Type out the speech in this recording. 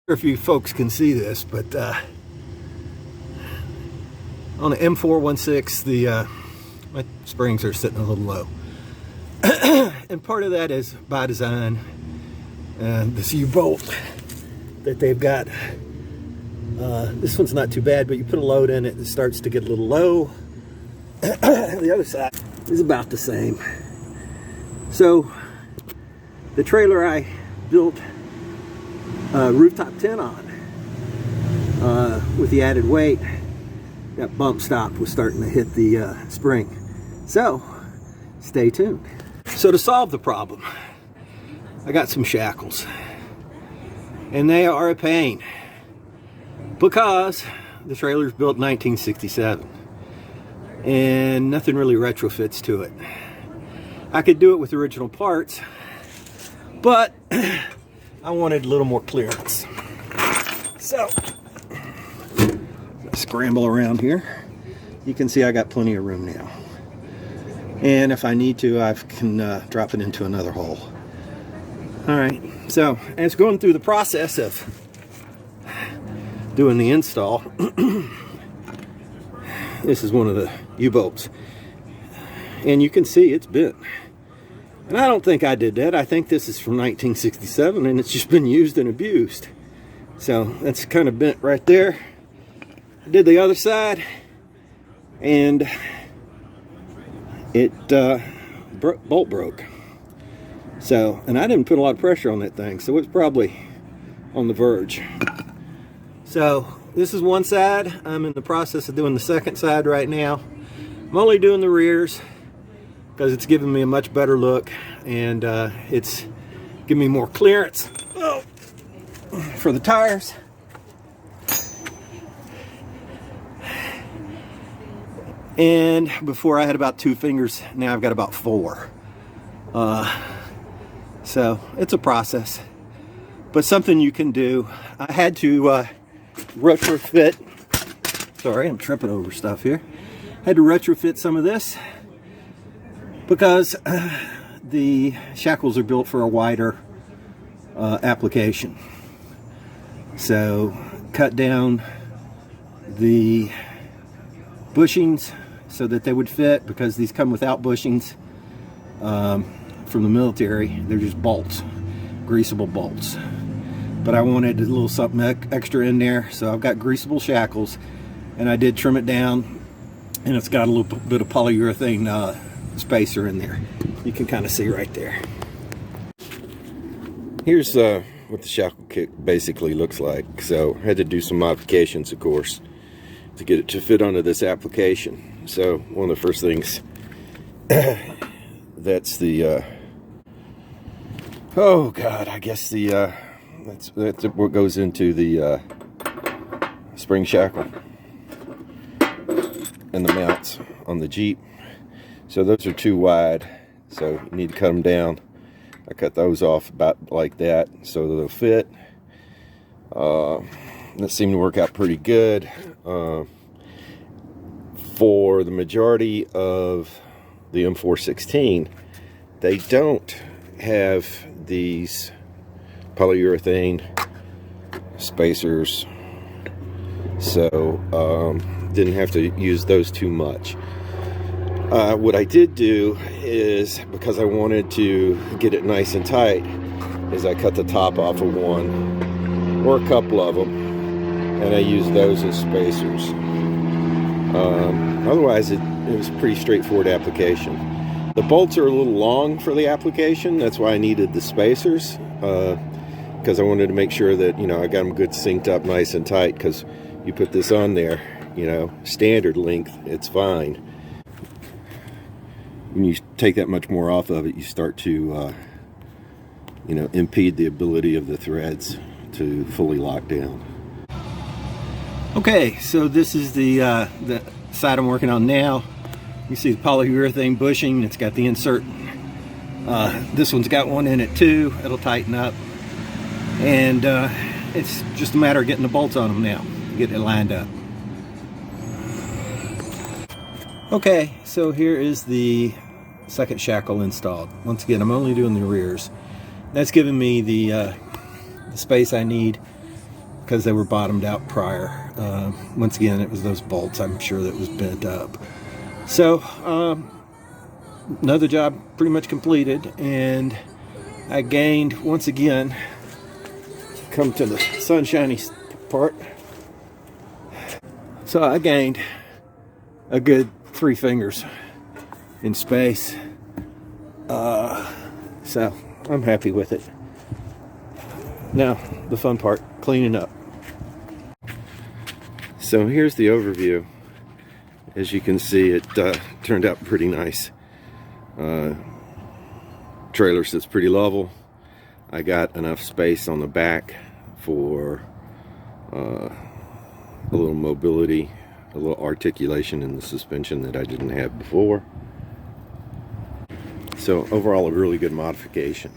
If you folks can see this, but on the M416, my springs are sitting a little low. And part of that is by design. This U-bolt that they've got, this one's not too bad, but you put a load in it, it starts to get a little low. The other side is about the same. So the trailer I built rooftop tent on with the added weight, that bump stop was starting to hit the spring. So stay tuned. So to solve the problem, I got some shackles, and they are a pain because the trailer's built in 1967 and nothing really retrofits to it. I could do it with original parts, but I wanted a little more clearance. So, scramble around here. You can see I got plenty of room now. And if I need to, I can drop it into another hole. All right, so as going through the process of doing the install, this is one of the U-bolts. And you can see it's bent. And I don't think I did that. I think this is from 1967 and it's just been used and abused. So that's kind of bent right there. I did the other side and it bolt broke. So, and I didn't put a lot of pressure on that thing, so it's probably on the verge. So this is one side. I'm in the process of doing the second side right now. I'm only doing the rears because it's giving me a much better look, and it's giving me more clearance for the tires. And before I had about 2 fingers, now I've got about 4. So it's a process, but something you can do. I had to retrofit, sorry, I'm tripping over stuff here. I had to retrofit some of this because the shackles are built for a wider application. So cut down the bushings so that they would fit, because these come without bushings from the military. They're just bolts, greasable bolts. But I wanted a little something extra in there, so I've got greasable shackles, and I did trim it down, and it's got a little bit of polyurethane spacer in there. You can kind of see right there. Here's what the shackle kit basically looks like. So I had to do some modifications, of course, to get it to fit onto this application. So one of the first things, that's the oh god, I guess the that's what goes into the spring shackle and the mounts on the Jeep. So those are too wide, so you need to cut them down. I cut those off about like that so they'll fit. That seemed to work out pretty good. For the majority of the M416, they don't have these polyurethane spacers, so didn't have to use those too much. What I did do is, because I wanted to get it nice and tight, is I cut the top off of one or a couple of them, and I used those as spacers. Otherwise it was a pretty straightforward application. The bolts are a little long for the application. That's why I needed the spacers, because I wanted to make sure that, you know, I got them good synced up nice and tight, because you put this on there, you know, standard length, it's fine. When you take that much more off of it, you start to you know, impede the ability of the threads to fully lock down. Okay, so this is the side I'm working on now. You see the polyurethane bushing. It's got the insert. This one's got one in it too. It'll tighten up, and it's just a matter of getting the bolts on them now, getting it lined up. Okay, so here is the second shackle installed. Once again, I'm only doing the rears. That's giving me the space I need because they were bottomed out prior. Once again, it was those bolts, I'm sure, that was bent up. So another job pretty much completed, and I gained, once again, come to the sunshiny part. So I gained a good 3 fingers in space. So I'm happy with it. Now, the fun part, cleaning up. So here's the overview. As you can see, it turned out pretty nice. Trailer sits pretty level. I got enough space on the back for a little mobility, a little articulation in the suspension that I didn't have before. So overall, a really good modification.